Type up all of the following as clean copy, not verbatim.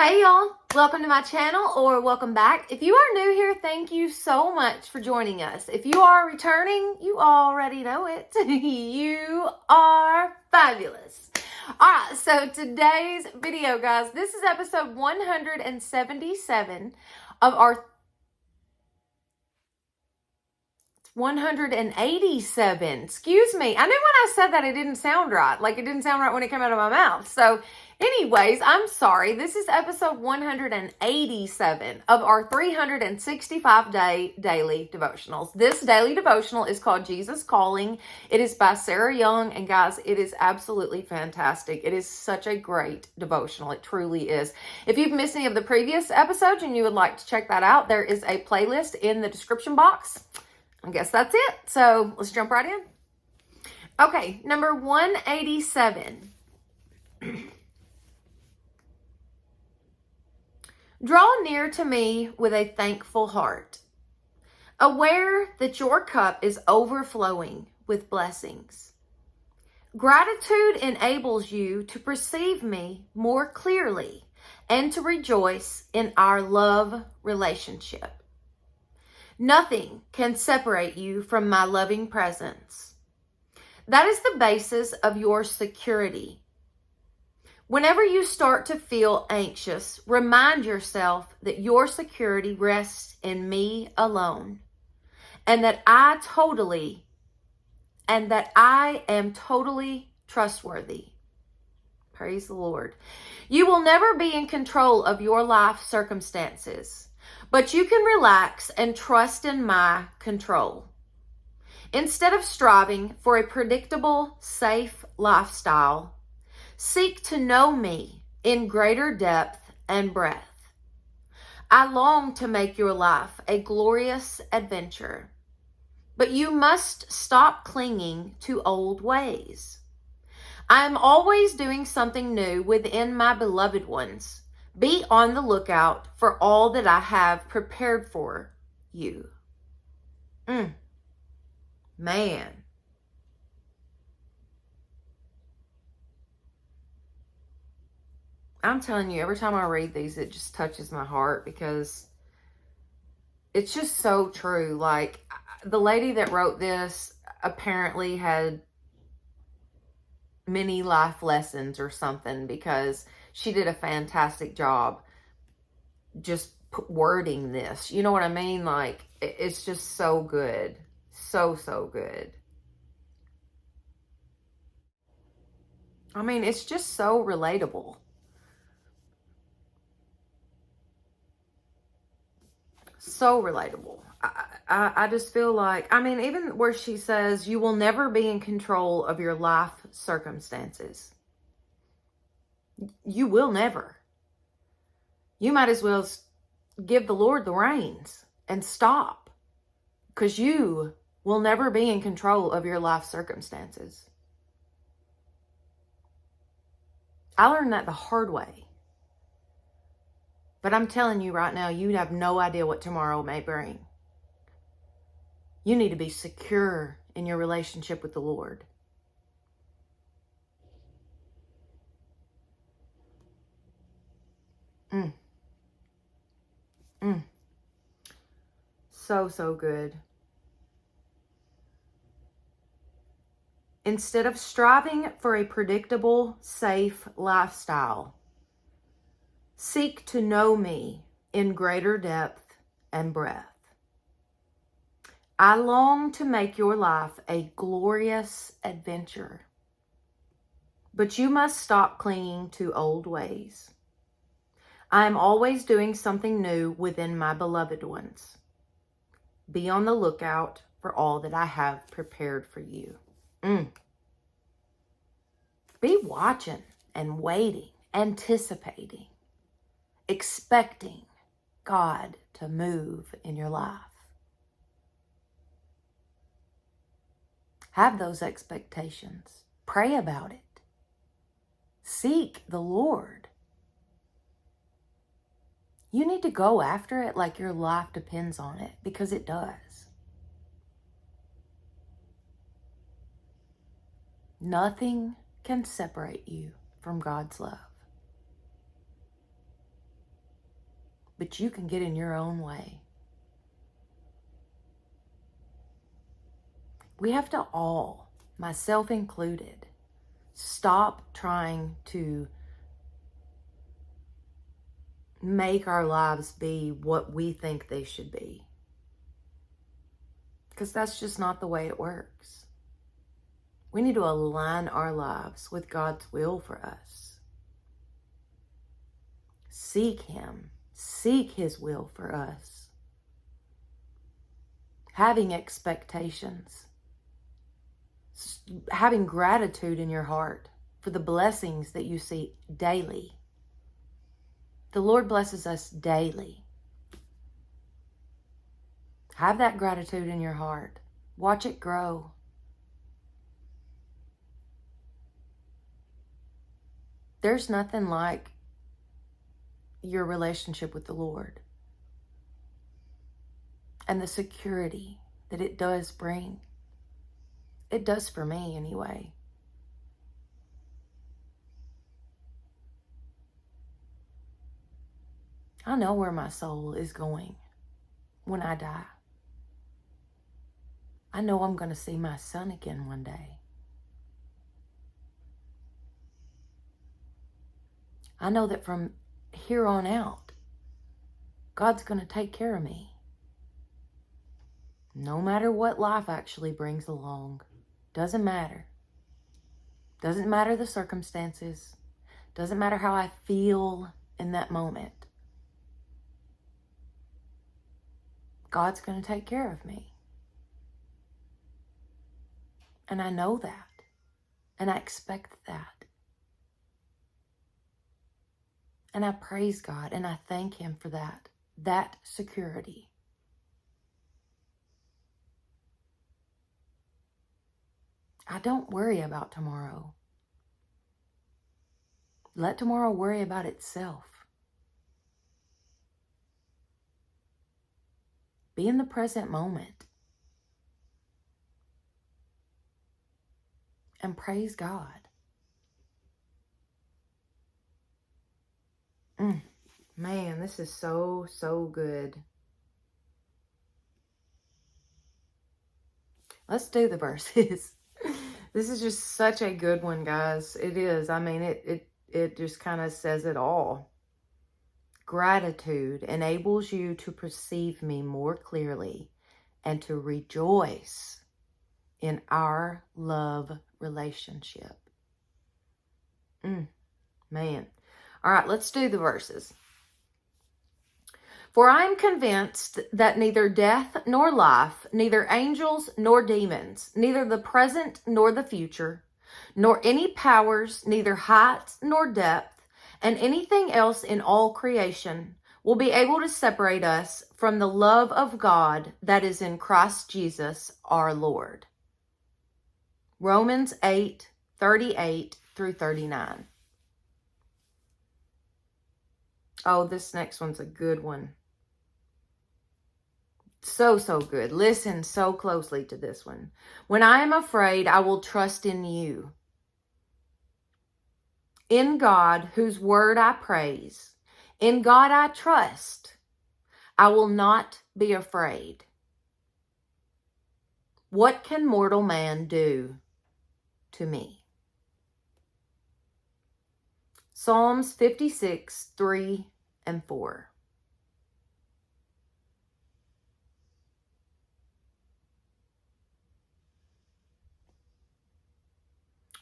Hey y'all, welcome to my channel or welcome back. If you are new here, thank you so much for joining us. If you are returning, you already know it. You are fabulous. All right, so today's video, guys, this is episode 177 of our 187. Excuse me. I knew when I said that it didn't sound right. Like it didn't sound right when it came out of my mouth. So anyways, I'm sorry. This is episode 187 of our 365-day daily devotionals. This daily devotional is called Jesus Calling. It is by Sarah Young. And guys, it is absolutely fantastic. It is such a great devotional. It truly is. If you've missed any of the previous episodes and you would like to check that out, there is a playlist in the description box. I guess that's it. So let's jump right in. Okay, number 187. Draw near to me with a thankful heart, aware that your cup is overflowing with blessings. Gratitude enables you to perceive me more clearly and to rejoice in our love relationship. Nothing can separate you from my loving presence. That is the basis of your security. Whenever you start to feel anxious, remind yourself that your security rests in me alone, and that I am totally trustworthy. Praise the Lord. You will never be in control of your life circumstances, but you can relax and trust in my control. Instead of striving for a predictable, safe lifestyle, seek to know me in greater depth and breadth. I long to make your life a glorious adventure, but you must stop clinging to old ways. I am always doing something new within my beloved ones. Be on the lookout for all that I have prepared for you. Man. I'm telling you, every time I read these, it just touches my heart because it's just so true. Like, the lady that wrote this apparently had many life lessons or something, because she did a fantastic job just wording this. You know what I mean? Like, it's just so good. So good. I mean, it's just so relatable. So relatable. I just feel like, I mean, even where she says, you will never be in control of your life circumstances. You will never. You might as well give the Lord the reins and stop, because you will never be in control of your life circumstances. I learned that the hard way. But I'm telling you right now, you have no idea what tomorrow may bring. You need to be secure in your relationship with the Lord. So good. Instead of striving for a predictable, safe lifestyle, seek to know me in greater depth and breadth. I long to make your life a glorious adventure, but you must stop clinging to old ways. I am always doing something new within my beloved ones. Be on the lookout for all that I have prepared for you. Be watching and waiting, anticipating, expecting God to move in your life. Have those expectations. Pray about it. Seek the Lord. You need to go after it like your life depends on it, because it does. Nothing can separate you from God's love. but you can get in your own way. We have to all, myself included, stop trying to make our lives be what we think they should be. Because that's just not the way it works. We need to align our lives with God's will for us. Seek Him. Seek His will for us. Having expectations. Having gratitude in your heart for the blessings that you see daily. The Lord blesses us daily. Have that gratitude in your heart. Watch it grow. There's nothing like your relationship with the Lord and the security that it does bring. It does for me anyway. I know where my soul is going when I die. I know I'm going to see my son again one day. I know that from here on out, God's going to take care of me. No matter what life actually brings along. Doesn't matter. Doesn't matter the circumstances. Doesn't matter how I feel in that moment. God's going to take care of me. And I know that. And I expect that. And I praise God and I thank Him for that security. I don't worry about tomorrow. Let tomorrow worry about itself. Be in the present moment. And praise God. Man, this is so, so good. Let's do the verses. This is just such a good one, guys. It is. I mean, it just kind of says it all. Gratitude enables you to perceive me more clearly and to rejoice in our love relationship. Man. All right, let's do the verses. For I am convinced that neither death nor life, neither angels nor demons, neither the present nor the future, nor any powers, neither height nor depth, and anything else in all creation will be able to separate us from the love of God that is in Christ Jesus our Lord. Romans 8:38 through 39. Oh, this next one's a good one. So, so good. Listen so closely to this one. When I am afraid, I will trust in you. In God, whose word I praise. In God I trust. I will not be afraid. What can mortal man do to me? Psalms 56:3 and 4.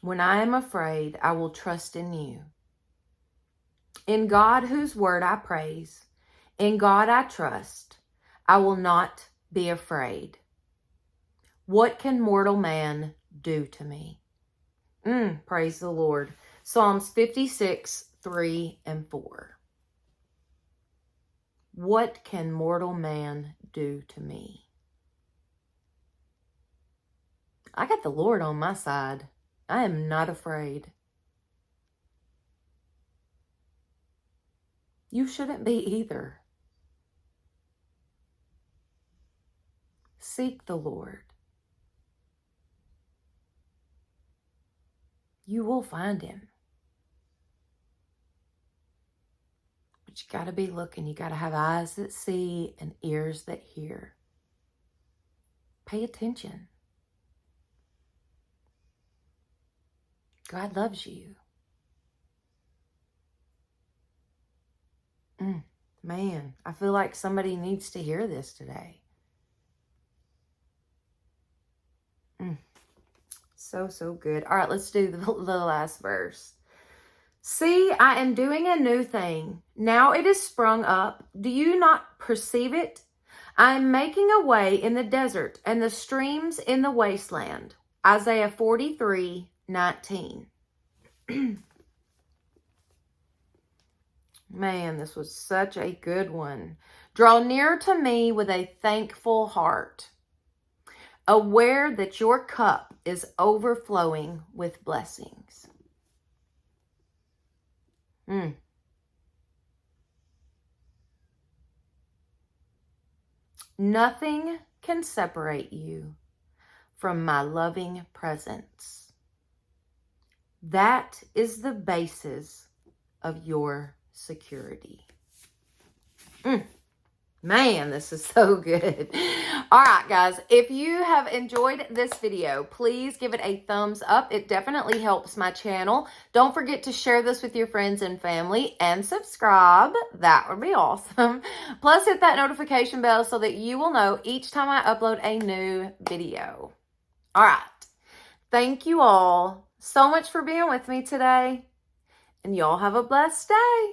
When I am afraid, I will trust in you. In God, whose word I praise, in God I trust. I will not be afraid. What can mortal man do to me? Praise the Lord. Psalms 56:3 and 4. What can mortal man do to me? I got the Lord on my side. I am not afraid. You shouldn't be either. Seek the Lord. You will find Him. But But you got to be looking. You got to have eyes that see and ears that hear. Pay attention. God loves you. Man, I feel like somebody needs to hear this today. So good. All right, let's do the last verse. See, I am doing a new thing. Now it is sprung up. Do you not perceive it? I am making a way in the desert and the streams in the wasteland. Isaiah 43:19. Man, this was such a good one. Draw near to me with a thankful heart, aware that your cup is overflowing with blessings. Nothing can separate you from my loving presence. That is the basis of your security. Man, this is so good. All right, guys, if you have enjoyed this video, please give it a thumbs up. It definitely helps my channel. Don't forget to share this with your friends and family and subscribe. That would be awesome. Plus, hit that notification bell so that you will know each time I upload a new video. All right. Thank you all so much for being with me today, and y'all have a blessed day.